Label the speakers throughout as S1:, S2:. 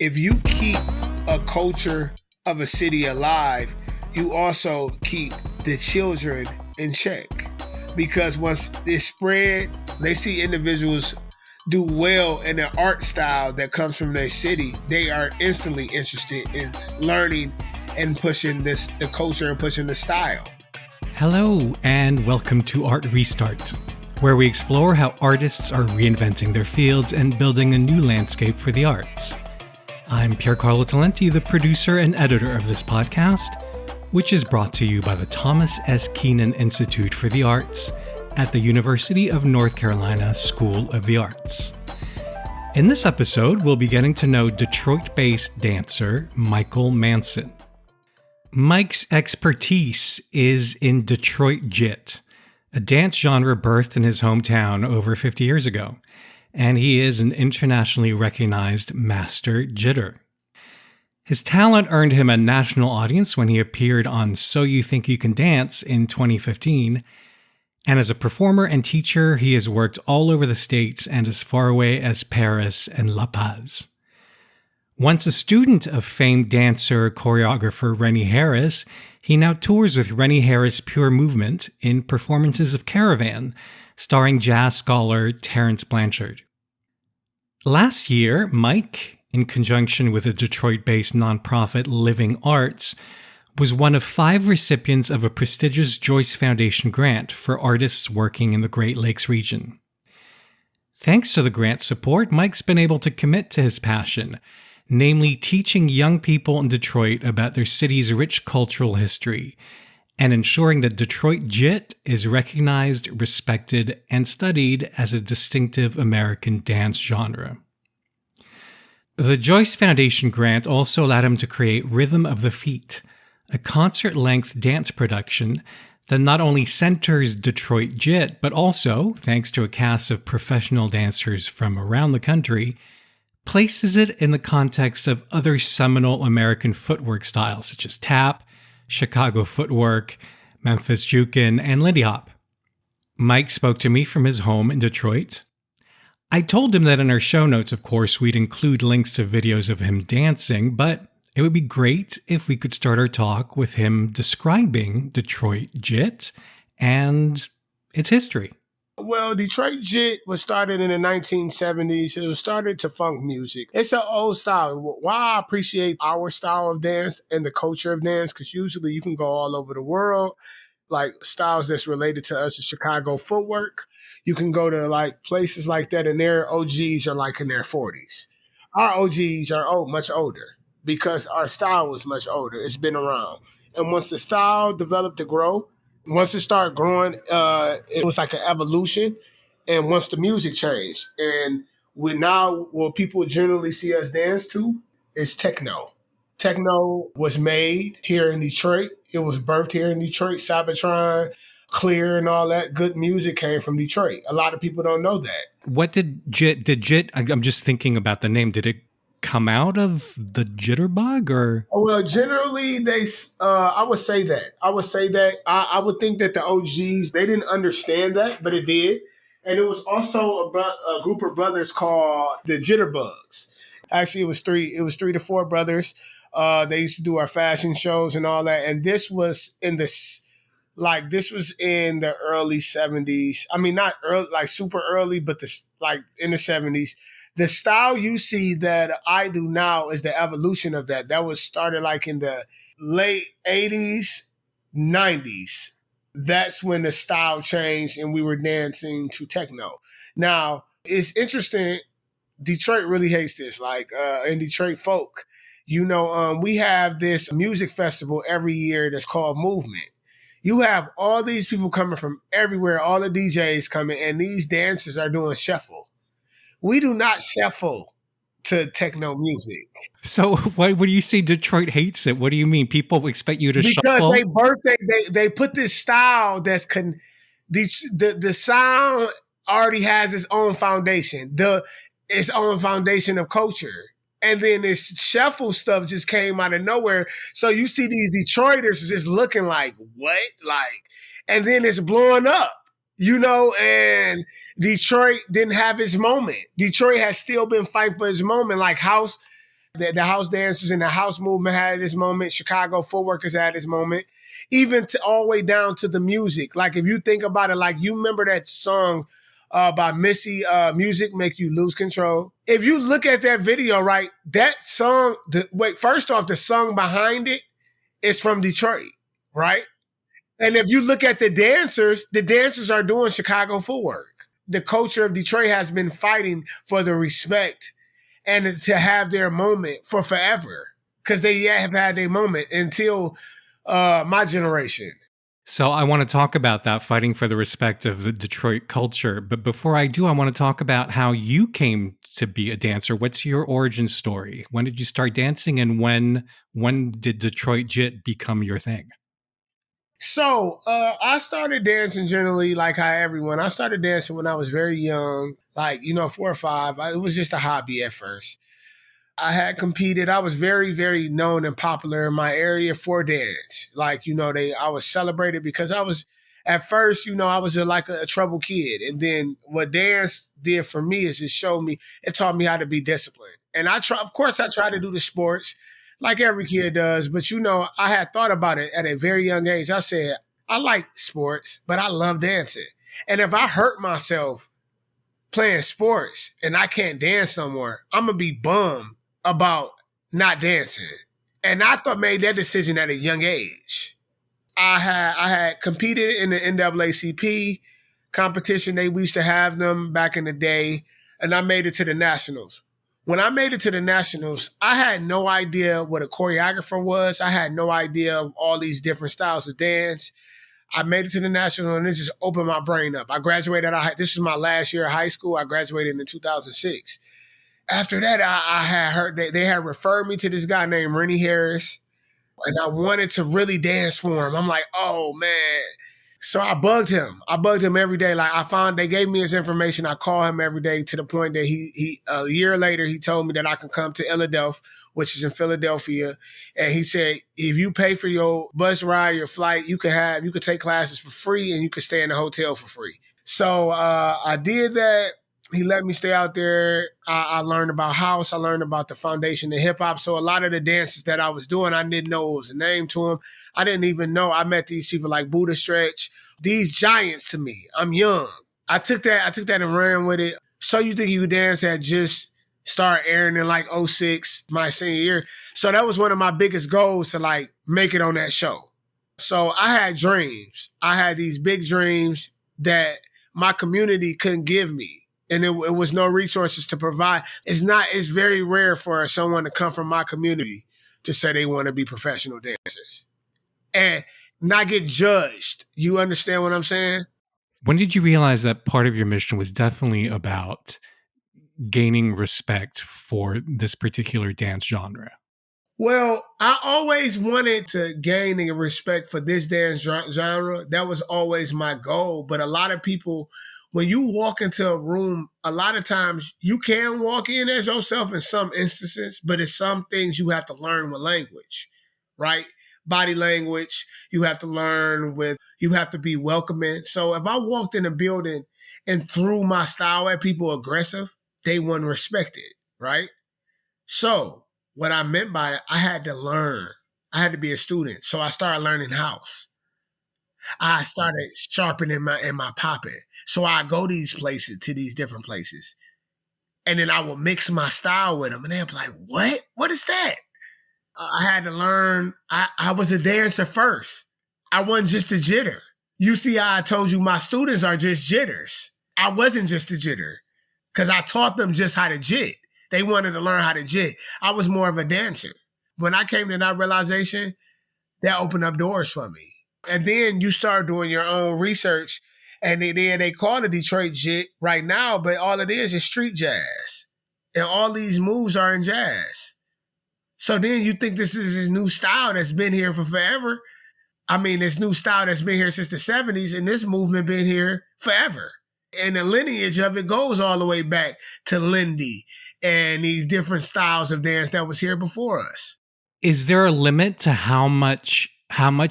S1: if you keep a culture of a city alive, you also keep the children in check. Because once it's spread, they see individuals do well in an art style that comes from their city. They are instantly interested in learning and pushing the culture and pushing the style.
S2: Hello, and welcome to Art Restart, where we explore how artists are reinventing their fields and building a new landscape for the arts. I'm Piercarlo Talenti, the producer and editor of this podcast, which is brought to you by the Thomas S. Keenan Institute for the Arts at the University of North Carolina School of the Arts. In this episode, we'll be getting to know Detroit-based dancer Michael Manson. Mike's expertise is in Detroit Jit, a dance genre birthed in his hometown over 50 years ago, and he is an internationally recognized master jitter. His talent earned him a national audience when he appeared on So You Think You Can Dance in 2015, and as a performer and teacher, he has worked all over the States and as far away as Paris and La Paz. Once a student of famed dancer choreographer Rennie Harris, he now tours with Rennie Harris Pure Movement in performances of Caravan, starring jazz scholar Terrence Blanchard. Last year, Mike, in conjunction with the Detroit-based nonprofit Living Arts, was one of 5 recipients of a prestigious Joyce Foundation grant for artists working in the Great Lakes region. Thanks to the grant support, Mike's been able to commit to his passion, namely teaching young people in Detroit about their city's rich cultural history, and ensuring that Detroit Jit is recognized, respected, and studied as a distinctive American dance genre. The Joyce Foundation grant also allowed him to create Rhythm of the Feet, a concert-length dance production that not only centers Detroit Jit, but also, thanks to a cast of professional dancers from around the country, places it in the context of other seminal American footwork styles such as tap, Chicago footwork, Memphis Jukin, and Lindy Hop. Mike spoke to me from his home in Detroit. I told him that in our show notes, of course, we'd include links to videos of him dancing, but it would be great if we could start our talk with him describing Detroit Jit and its history.
S1: Well, Detroit Jit was started in the 1970s. It was started to funk music. It's an old style. Why I appreciate our style of dance and the culture of dance, because usually you can go all over the world, like styles that's related to us, Chicago footwork. You can go to like places like that, and their OGs are like in their 40s. Our OGs are much older because our style was much older. It's been around. And once the style developed to grow, once it started growing, it was like an evolution. And once the music changed, and what people generally see us dance to is techno. Techno was made here in Detroit. It was birthed here in Detroit. Cybertron, Clear, and all that good music came from Detroit. A lot of people don't know that.
S2: What did Jit, I'm just thinking about the name, did it come out of the jitterbug or?
S1: Well, generally I would say that. I would think that the OGs, they didn't understand that, but it did. And it was also a group of brothers called the Jitterbugs. Actually, it was three to four brothers. They used to do our fashion shows and all that. And this was in the early 70s. I mean, not early, like super early, but in the 70s. The style you see that I do now is the evolution of that. That was started like in the late 80s, 90s. That's when the style changed and we were dancing to techno. Now, it's interesting. Detroit really hates this. Like in Detroit folk, we have this music festival every year that's called Movement. You have all these people coming from everywhere, all the DJs coming, and these dancers are doing shuffle. We do not shuffle to techno music.
S2: So when you say Detroit hates it, what do you mean? People expect you to shuffle?
S1: Because they put this style that's the sound already has its own foundation, its own foundation of culture. And then this shuffle stuff just came out of nowhere. So you see these Detroiters just looking like, what? And then it's blowing up. And Detroit didn't have its moment. Detroit has still been fighting for its moment. Like house The house dancers and the house movement had this moment. Chicago footworkers had this moment. Even to all the way down to the music. Like if you think about it, like you remember that song by Missy, Music Make You Lose Control. If you look at that video, right, that song, first off, the song behind it is from Detroit, right? And if you look at the dancers are doing Chicago footwork. The culture of Detroit has been fighting for the respect and to have their moment for forever, because they have had their moment until my generation.
S2: So I want to talk about that, fighting for the respect of the Detroit culture. But before I do, I want to talk about how you came to be a dancer. What's your origin story? When did you start dancing, and when did Detroit Jit become your thing?
S1: So I started dancing generally like how everyone. I started dancing when I was very young, like, 4 or 5. It was just a hobby at first. I had competed. I was very, very known and popular in my area for dance. Like, I was celebrated because I was, at first, I was like a troubled kid. And then what dance did for me is it taught me how to be disciplined. And of course, I tried to do the sports like every kid does. But, I had thought about it at a very young age. I said, I like sports, but I love dancing. And if I hurt myself playing sports and I can't dance somewhere, I'm going to be bummed about not dancing. And I made that decision at a young age. I had competed in the NAACP competition. We used to have them back in the day, and I made it to the nationals. When I made it to the nationals, I had no idea what a choreographer was. I had no idea of all these different styles of dance. I made it to the national, and it just opened my brain up. I graduated. This was my last year of high school. I graduated in 2006. After that, I had heard that they had referred me to this guy named Rennie Harris, and I wanted to really dance for him. I'm like, oh man. So I bugged him. Every day. Like they gave me his information. I call him every day to the point that he a year later, he told me that I can come to Philadelphia, which is in Philadelphia. And he said, if you pay for your bus ride, your flight, you could take classes for free and you could stay in the hotel for free. So I did that. He let me stay out there. I learned about house. I learned about the foundation of hip hop. So a lot of the dances that I was doing, I didn't know it was a name to them. I didn't even know. I met these people like Buddha Stretch, these giants to me. I'm young. I took that and ran with it. So You Think You Could Dance had just started airing in like 2006, my senior year. So that was one of my biggest goals, to like make it on that show. So I had dreams. I had these big dreams that my community couldn't give me. And it was no resources to provide. It's very rare for someone to come from my community to say they want to be professional dancers and not get judged. You understand what I'm saying?
S2: When did you realize that part of your mission was definitely about gaining respect for this particular dance genre?
S1: Well, I always wanted to gain the respect for this dance genre. That was always my goal. But a lot of people, when you walk into a room, a lot of times you can walk in as yourself in some instances, but it's some things you have to learn with language, right? Body language, you have to learn with, you have to be welcoming. So if I walked in a building and threw my style at people aggressive, they wouldn't respect it, right? So what I meant by it, I had to learn. I had to be a student. So I started learning house. I started sharpening my popping. So I go to these different places. And then I will mix my style with them. And they'll be like, what? What is that? I had to learn. I was a dancer first. I wasn't just a jitter. You see how I told you my students are just jitters. I wasn't just a jitter because I taught them just how to jit. They wanted to learn how to jit. I was more of a dancer. When I came to that realization, that opened up doors for me. And then you start doing your own research, and then they call it Detroit Jit right now, but all it is street jazz. And all these moves are in jazz. So then you think this is this new style that's been here for forever. I mean, this new style that's been here since the 70s, and this movement been here forever. And the lineage of it goes all the way back to Lindy and these different styles of dance that was here before us.
S2: Is there a limit to how much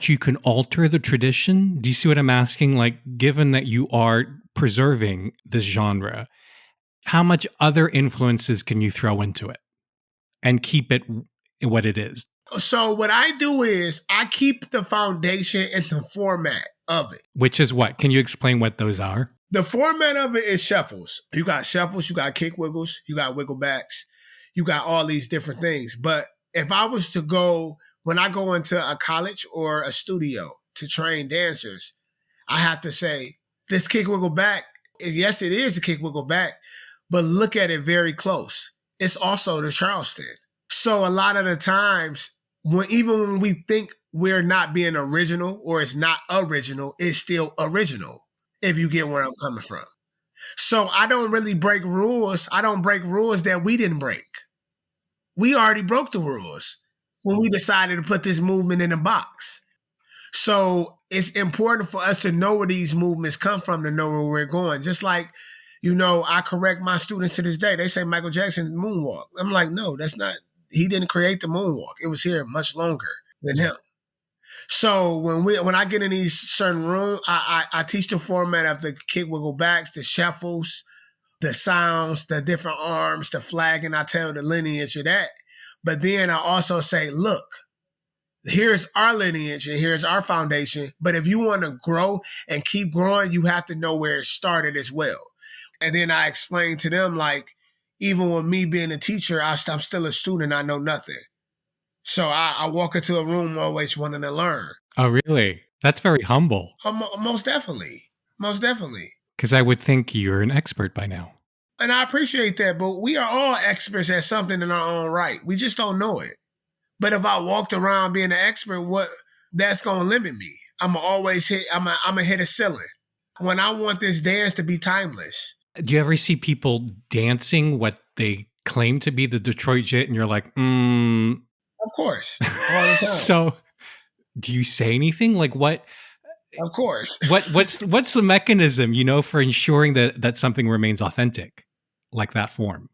S2: you can alter the tradition? Do you see what I'm asking? Like, given that you are preserving this genre, how much other influences can you throw into it? and keep it what it is?
S1: So what I do is I keep the foundation and the format of it.
S2: Which is what? Can you explain what those are?
S1: The format of it is shuffles. You got shuffles, you got kick wiggles, you got wiggle backs, you got all these different things. But if I was to go, when I go into a college or a studio to train dancers, I have to say, this kick wiggle back, yes, it is a kick wiggle back, but look at it very close. It's also the Charleston. So a lot of the times, even when we think we're not being original or it's not original, it's still original, if you get where I'm coming from. So I don't really break rules. I don't break rules that we didn't break. We already broke the rules when we decided to put this movement in a box. So it's important for us to know where these movements come from, to know where we're going. Just like, I correct my students to this day. They say Michael Jackson moonwalk. I'm like, no, that's not. He didn't create the moonwalk. It was here much longer than him. So when I get in these certain rooms, I teach the format of the kick wiggle backs, the shuffles, the sounds, the different arms, the flag, and I tell the lineage of that. But then I also say, look, here's our lineage and here's our foundation. But if you want to grow and keep growing, you have to know where it started as well. And then I explain to them, like, even with me being a teacher, I'm still a student. I know nothing. So I walk into a room always wanting to learn.
S2: Oh, really? That's very humble.
S1: Most definitely. Most definitely.
S2: Because I would think you're an expert by now.
S1: And I appreciate that, but we are all experts at something in our own right. We just don't know it. But if I walked around being an expert, that's going to limit me. I'm going to hit a ceiling when I want this dance to be timeless.
S2: Do you ever see people dancing what they claim to be the Detroit Jit and you're like, Of
S1: course. All the time.
S2: So do you say anything? Like what?
S1: Of course.
S2: What's the mechanism, for ensuring that something remains authentic, like that form?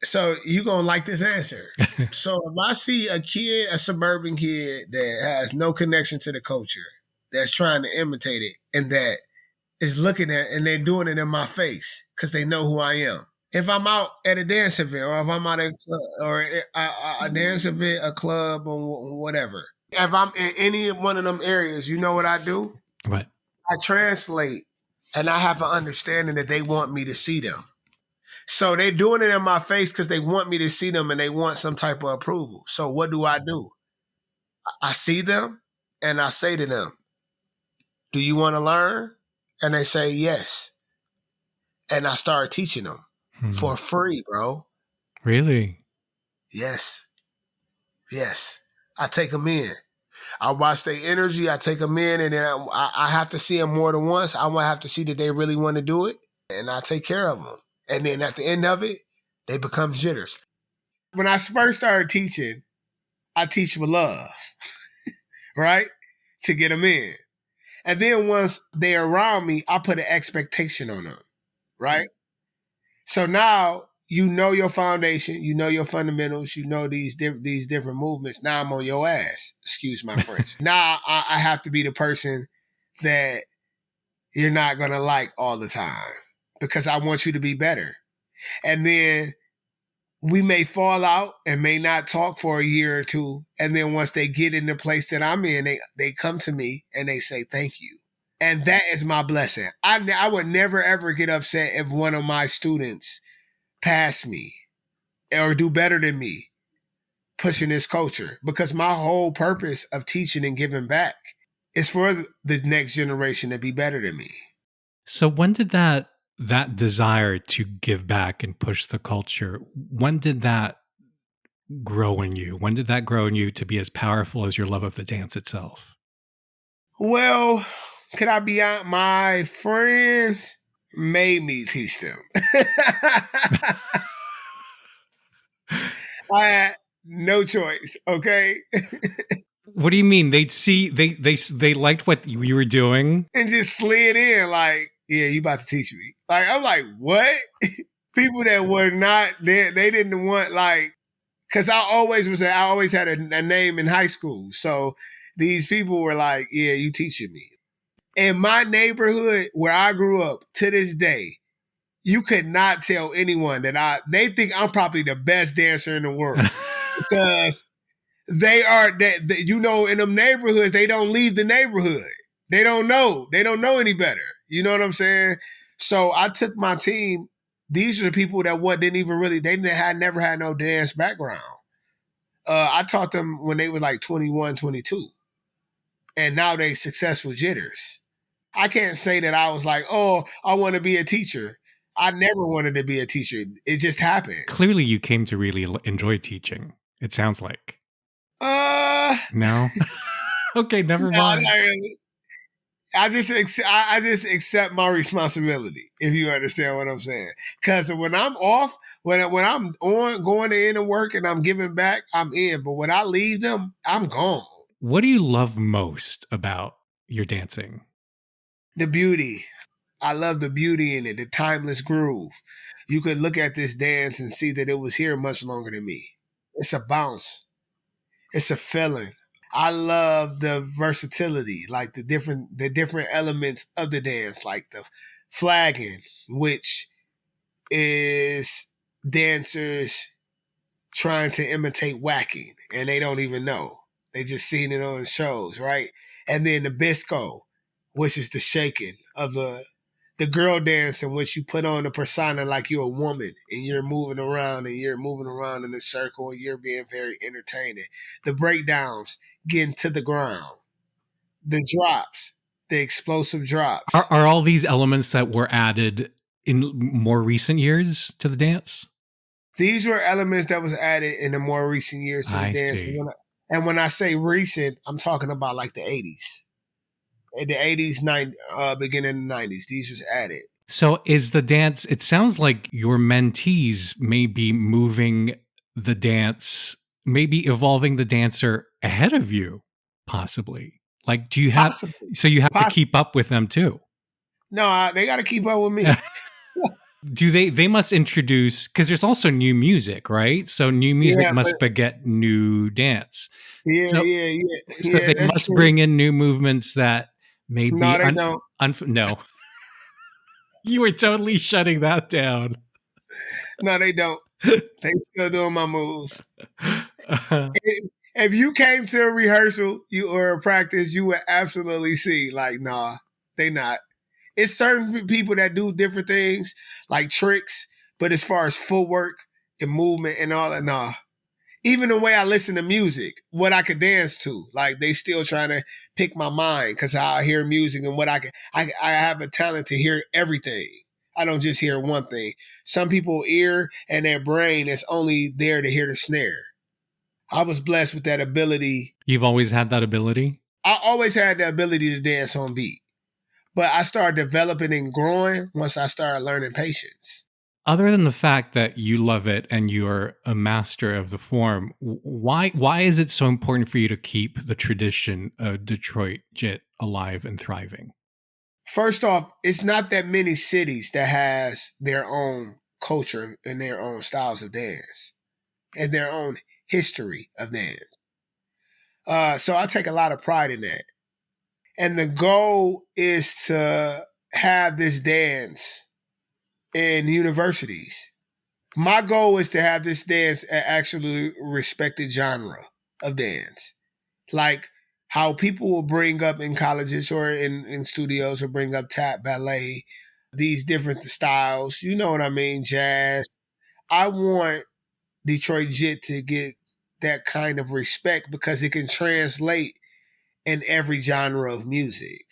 S1: So you're going to like this answer. So if I see a suburban kid that has no connection to the culture, that's trying to imitate it, and that is looking at and they're doing it in my face because they know who I am. If I'm out at a dance event, or if I'm out at a dance event, a club, or whatever, if I'm in any one of them areas, you know what I do?
S2: What?
S1: I translate, and I have an understanding that they want me to see them. So they're doing it in my face because they want me to see them and they want some type of approval. So what do? I see them and I say to them, do you want to learn? And they say yes. And I start teaching them for free, bro.
S2: Really?
S1: Yes. Yes. I take them in. I watch their energy. I take them in, and then I have to see them more than once. I want to have to see that they really want to do it, and I take care of them. And then at the end of it, they become jitters. When I first started teaching, I teach with love, right? To get them in. And then once they're around me, I put an expectation on them, right? So now you know your foundation, you know your fundamentals, you know these different movements. Now I'm on your ass. Excuse my French. Now I have to be the person that you're not going to like all the time because I want you to be better. And then we may fall out and may not talk for a year or two. And then once they get in the place that I'm in, they come to me and they say, thank you. And that is my blessing. I would never, ever get upset if one of my students pass me or do better than me pushing this culture, because my whole purpose of teaching and giving back is for the next generation to be better than me.
S2: So when did that desire to give back and push the culture, when did that grow in you? When did that grow in you to be as powerful as your love of the dance itself?
S1: Well, could I be honest? My friends made me teach them. I had no choice, okay?
S2: What do you mean? They liked what you were doing?
S1: And just slid in like, yeah, you about to teach me. Like, I'm like, what? People that were not, they didn't want, like, because I always had a name in high school. So these people were like, yeah, you teaching me. In my neighborhood where I grew up, to this day, you could not tell anyone that they think I'm probably the best dancer in the world. because they are that you know, in them neighborhoods, they don't leave the neighborhood. They don't know. They don't know any better. You know what I'm saying? So I took my team. These are the people that didn't even really they didn't had never had no dance background. I taught them when they were like 21, 22, and now they successful jitters. I can't say that I was like, oh, I want to be a teacher. I never wanted to be a teacher. It just happened.
S2: Clearly, you came to really enjoy teaching. It sounds like.
S1: Uh,
S2: No. Okay, never
S1: no,
S2: mind.
S1: not really. I just accept my responsibility. If you understand what I'm saying, because when I'm off, when I'm on going to in and work and I'm giving back, I'm in. But when I leave them, I'm gone.
S2: What do you love most about your dancing?
S1: The beauty. I love the beauty in it, the timeless groove. You could look at this dance and see that it was here much longer than me. It's a bounce. It's a feeling. I love the versatility, like the different elements of the dance, like the flagging, which is dancers trying to imitate whacking, and they don't even know. They just seen it on shows, right? And then the bisco, which is the shaking of the girl dance in which you put on a persona like you're a woman and you're moving around in a circle and you're being very entertaining. The breakdowns, getting to the ground, the drops, the explosive drops.
S2: Are all these elements that were added in more recent years to the dance?
S1: These were elements that was added in the more recent years to the
S2: I
S1: dance.
S2: see.
S1: And when I say recent, I'm talking about like the 80s. In the 80s, beginning of the 90s, these was added.
S2: So is the dance, it sounds like your mentees may be moving the dance, maybe evolving the dancer ahead of you, possibly. Like, do you have,
S1: Possibly.
S2: so you have to
S1: Possibly.
S2: keep up with them too?
S1: No, they got to keep up with me.
S2: Do they must introduce, because there's also new music, right? So new music
S1: Yeah, but
S2: must beget new dance.
S1: yeah,
S2: So,
S1: yeah, yeah,
S2: so
S1: yeah.
S2: they
S1: That's
S2: must
S1: true.
S2: bring in new movements that may
S1: No,
S2: be
S1: they don't.
S2: no. You were totally shutting that down.
S1: No, they don't. They still doing my moves.
S2: Uh,
S1: If you came to a rehearsal, or a practice, you would absolutely see like, nah, they not. It's certain people that do different things like tricks, but as far as footwork and movement and all that, nah. Even the way I listen to music, what I could dance to, like they still trying to pick my mind because I hear music and what I have a talent to hear everything. I don't just hear one thing. Some people ear and their brain is only there to hear the snare. I was blessed with that ability.
S2: You've always had that ability?
S1: I always had the ability to dance on beat, but I started developing and growing once I started learning patience.
S2: Other than the fact that you love it and you're a master of the form, why is it so important for you to keep the tradition of Detroit Jit alive and thriving?
S1: First off, it's not that many cities that has their own culture and their own styles of dance and their own history of dance. So I take a lot of pride in that. And the goal is to have this dance in universities. My goal is to have this dance an actually respected genre of dance. Like how people will bring up in colleges or in studios or bring up tap, ballet, these different styles. You know what I mean? Jazz. I want Detroit Jit to get that kind of respect because it can translate in every genre of music.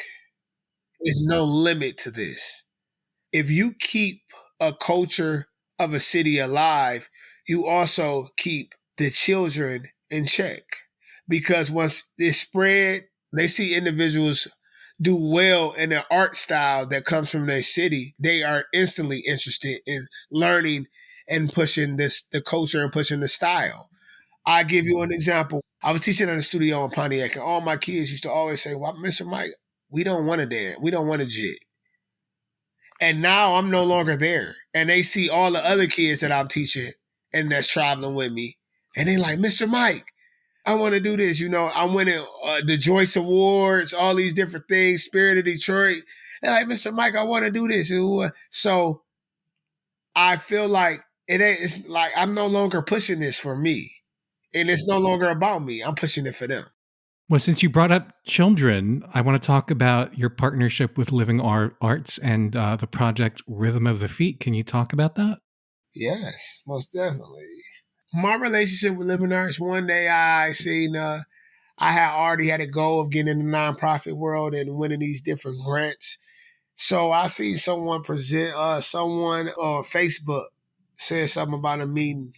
S1: There's no limit to this. If you keep a culture of a city alive, you also keep the children in check. Because once it's spread, they see individuals do well in an art style that comes from their city. They are instantly interested in learning and pushing the culture and pushing the style. I give you an example. I was teaching in a studio in Pontiac, and all my kids used to always say, "Well, Mr. Mike, we don't want to dance. We don't want to jig." And now I'm no longer there. And they see all the other kids that I'm teaching and that's traveling with me. And they like, Mr. Mike, I want to do this. You know, I'm winning the Joyce Awards, all these different things, Spirit of Detroit. They're like, Mr. Mike, I want to do this. So I feel like it's like I'm no longer pushing this for me. And it's no longer about me. I'm pushing it for them.
S2: Well, since you brought up children, I want to talk about your partnership with Living Arts and the project Rhythm of the Feet. Can you talk about that?
S1: Yes, most definitely. My relationship with Living Arts, one day I seen I had already had a goal of getting in the nonprofit world and winning these different grants. So I seen someone present someone on Facebook said something about a meeting,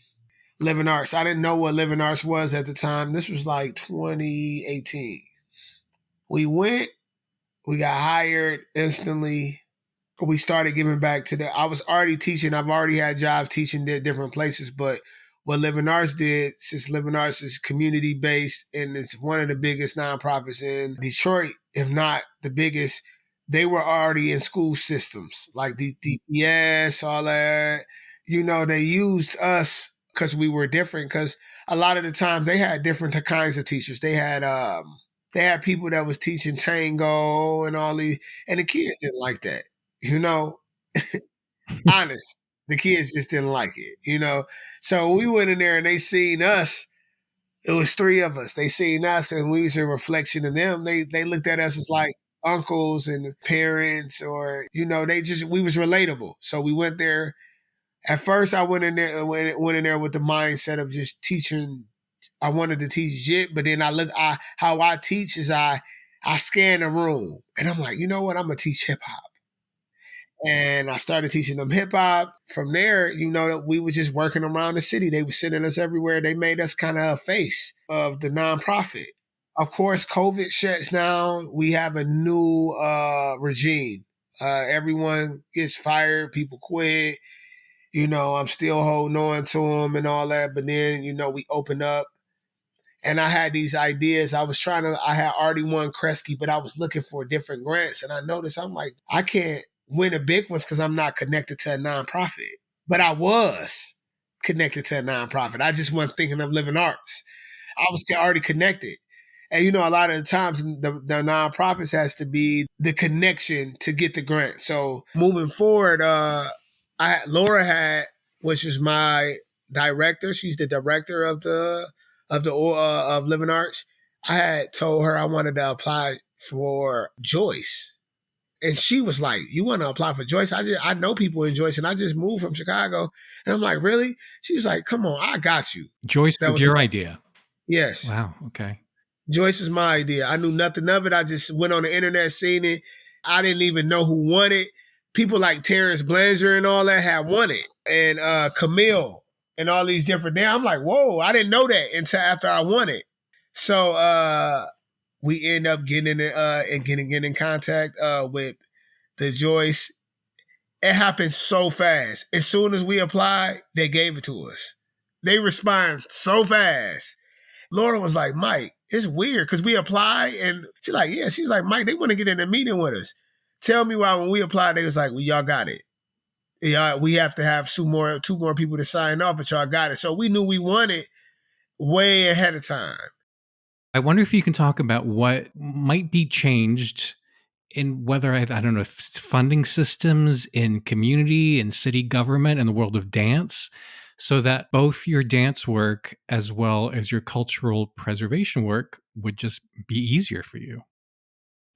S1: Living Arts. I didn't know what Living Arts was at the time. This was like 2018. We went, we got hired instantly. We started giving back to the. I was already teaching. I've already had jobs teaching at different places, but what Living Arts did, since Living Arts is community based and it's one of the biggest nonprofits in Detroit, if not the biggest, they were already in school systems like the DPS, all that. They used us because we were different. Because a lot of the times they had different kinds of teachers. They had people that was teaching tango and all these, and the kids didn't like that you know, honest. The kids just didn't like it. So we went in there and they seen us. It was three of us. They seen us and we was a reflection of them. They looked at us as like uncles and parents we was relatable. So we went there. At first I went in there with the mindset of just teaching. I wanted to teach Jit, but then how I teach is I scan a room and I'm like, you know what? I'm gonna teach hip hop. And I started teaching them hip hop. From there, we were just working around the city. They were sending us everywhere. They made us kind of a face of the nonprofit. Of course, COVID shuts down. We have a new regime. Everyone gets fired. People quit. I'm still holding on to them and all that. But then, we open up. And I had these ideas. I had already won Kresge, but I was looking for different grants. And I noticed, I'm like, I can't win the big ones because I'm not connected to a nonprofit. But I was connected to a nonprofit. I just wasn't thinking of Living Arts. I was already connected. And a lot of the times the nonprofits has to be the connection to get the grant. So moving forward, Laura which is my director. She's the director of Living Arts. I had told her I wanted to apply for Joyce. And she was like, "You want to apply for Joyce? I know people in Joyce, and I just moved from Chicago." And I'm like, "Really?" She was like, "Come on, I got you."
S2: Joyce
S1: That
S2: was
S1: was
S2: your idea.
S1: yes.
S2: Wow. Okay.
S1: Joyce is my idea. I knew nothing of it. I just went on the internet, seen it. I didn't even know who won it. People like Terrence Blanchard and all that had won it, and Camille and all these different. I'm like, whoa! I didn't know that until after I won it. So we end up getting in contact with the Joyce. It happened so fast. As soon as we applied, they gave it to us. They respond so fast. Laura was like, "Mike, it's weird because we applied," and she's like, "Yeah." She's like, "Mike, they want to get in a meeting with us. Tell me why when we applied, they was like, well, y'all got it. Yeah, we have to have two more people to sign off, but y'all got it." So we knew we won it way ahead of time.
S2: I wonder if you can talk about what might be changed in whether I don't know if it's funding systems in community and city government and the world of dance, so that both your dance work as well as your cultural preservation work would just be easier for you.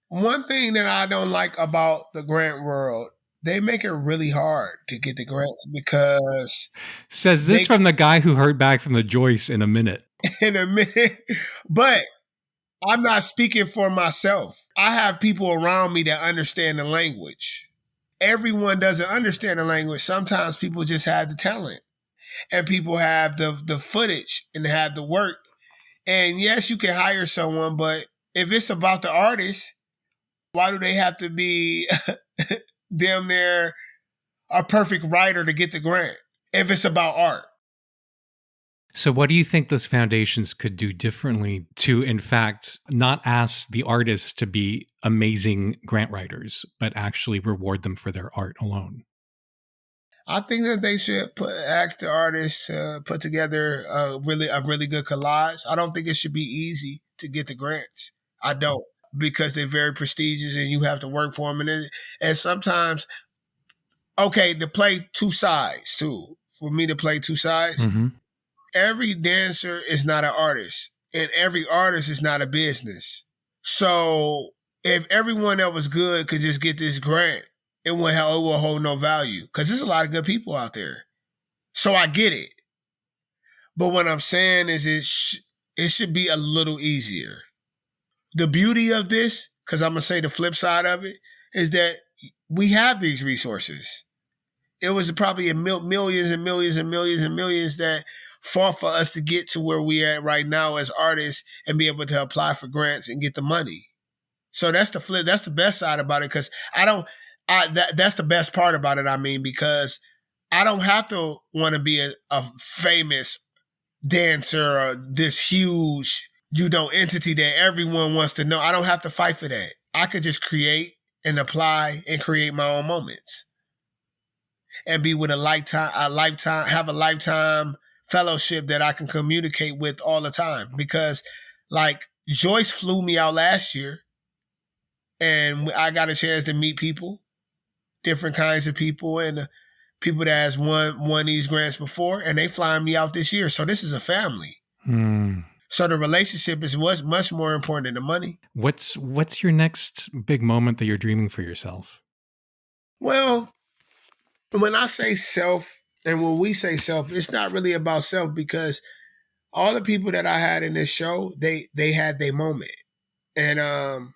S1: One thing that I don't like about the grant world, they make it really hard to get the grants because
S2: Says this
S1: they
S2: from the guy who heard back from the Joyce in a minute.
S1: in a minute, but I'm not speaking for myself. I have people around me that understand the language. Everyone doesn't understand the language. Sometimes people just have the talent and people have the footage and have the work. And yes, you can hire someone, but if it's about the artist, why do they have to be damn near a perfect writer to get the grant if it's about art?
S2: So, what do you think those foundations could do differently to, in fact, not ask the artists to be amazing grant writers, but actually reward them for their art alone?
S1: I think that they should ask the artists to put together a really good collage. I don't think it should be easy to get the grants. I don't, because they're very prestigious and you have to work for them. And sometimes, okay, to play two sides too. For me to play two sides,
S2: Mm-hmm.
S1: Every dancer is not an artist, and every artist is not a business. So if everyone that was good could just get this grant, it will hold no value because there's a lot of good people out there. So I get it. But what I'm saying is it should be a little easier. The beauty of this, because I'm going to say the flip side of it, is that we have these resources. It was probably millions and millions and millions and millions that fought for us to get to where we're at right now as artists and be able to apply for grants and get the money. So that's the flip. That's the best side about it because that's the best part about it, I mean, because I don't have to want to be a famous dancer or this huge, entity that everyone wants to know. I don't have to fight for that. I could just create and apply and create my own moments and be with have a lifetime fellowship that I can communicate with all the time. Because like Joyce flew me out last year and I got a chance to meet people, different kinds of people, and people that has won these grants before, and they flying me out this year. So this is a family. So the relationship is much more important than the money.
S2: What's your next big moment that you're dreaming for yourself?
S1: Well, when I say self, and when we say self, it's not really about self because all the people that I had in this show, they had their moment. And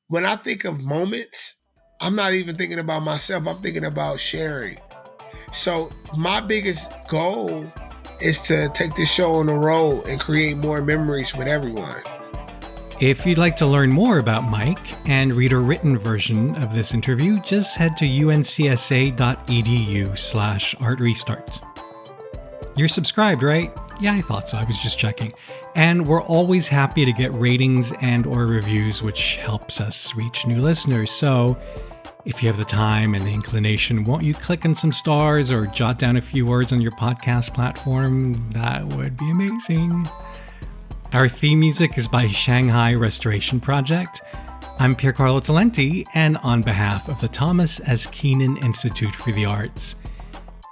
S1: when I think of moments, I'm not even thinking about myself. I'm thinking about sharing. So my biggest goal is to take this show on the road and create more memories with everyone.
S2: If you'd like to learn more about Mike and read a written version of this interview, just head to uncsa.edu/artrestart. You're subscribed, right? Yeah, I thought so. I was just checking. And we're always happy to get ratings and or reviews, which helps us reach new listeners. So if you have the time and the inclination, won't you click on some stars or jot down a few words on your podcast platform? That would be amazing. Our theme music is by Shanghai Restoration Project. I'm Piercarlo Talenti, and on behalf of the Thomas S. Keenan Institute for the Arts,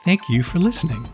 S2: thank you for listening.